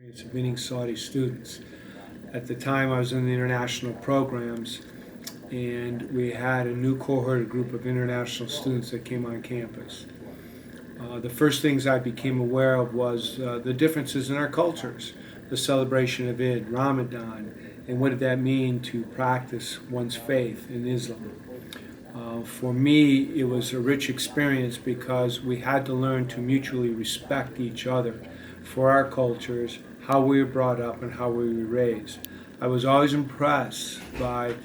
experience of meeting Saudi students. At the time, I was in the international programs, and we had a new cohort group of international students that came on campus. The first things I became aware of was the differences in our cultures, the celebration of Eid, Ramadan, and what did that mean to practice one's faith in Islam. For me, it was a rich experience because we had to learn to mutually respect each other for our cultures, how we were brought up, and how we were raised. I was always impressed by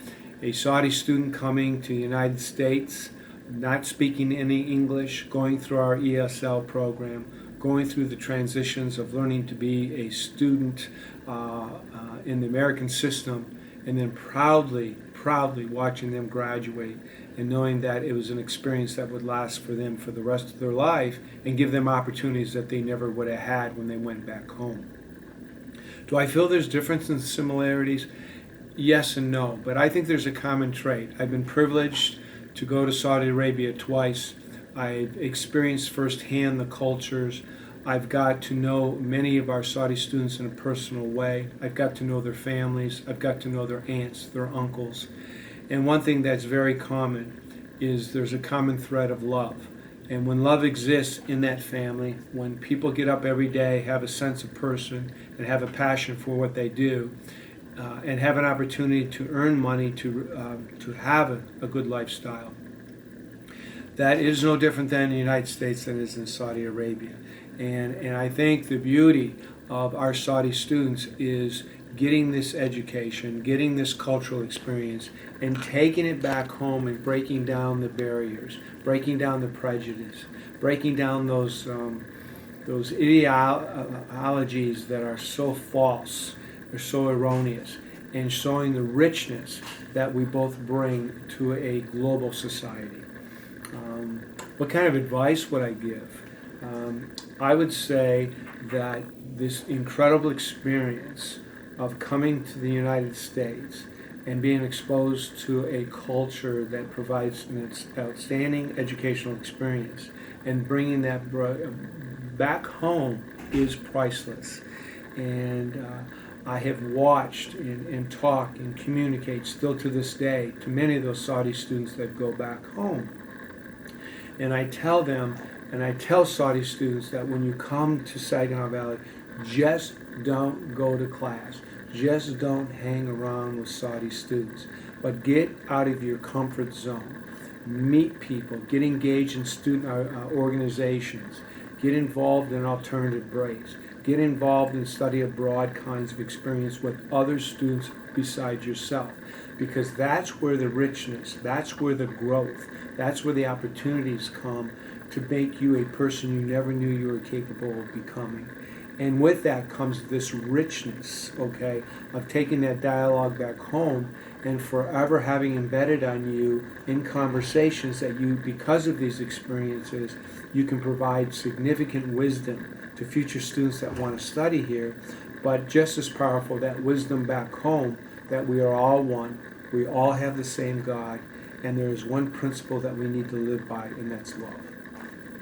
a Saudi student coming to the United States, not speaking any English, going through our ESL program, going through the transitions of learning to be a student in the American system, and then proudly watching them graduate and knowing that it was an experience that would last for them for the rest of their life and give them opportunities that they never would have had when they went back home. Do I feel there's differences and similarities? Yes and no, but I think there's a common trait. I've been privileged to go to Saudi Arabia twice. I've experienced firsthand the cultures. I've got to know many of our Saudi students in a personal way. I've got to know their families. I've got to know their aunts, their uncles. And one thing that's very common is there's a common thread of love. And when love exists in that family, when people get up every day, have a sense of person, and have a passion for what they do, and have an opportunity to earn money to have a good lifestyle, that is no different than in the United States than it is in Saudi Arabia. And I think the beauty of our Saudi students is getting this education, getting this cultural experience, and taking it back home and breaking down the barriers, breaking down the prejudice, breaking down those ideologies that are so false, are so erroneous, and showing the richness that we both bring to a global society. What kind of advice would I give? I would say that this incredible experience of coming to the United States and being exposed to a culture that provides an outstanding educational experience and bringing that back home is priceless. And I have watched and talked and communicate still to this day to many of those Saudi students that go back home. And I tell them, and I tell Saudi students that when you come to Saginaw Valley, just don't go to class. Just don't hang around with Saudi students. But get out of your comfort zone. Meet people. Get engaged in student organizations. Get involved in alternative breaks. Get involved in study abroad kinds of experience with other students besides yourself. Because that's where the richness, that's where the growth, that's where the opportunities come to make you a person you never knew you were capable of becoming. And with that comes this richness, okay, of taking that dialogue back home and forever having embedded on you in conversations that you, because of these experiences, you can provide significant wisdom to future students that want to study here, but just as powerful, that wisdom back home that we are all one, we all have the same God, and there is one principle that we need to live by, and that's love.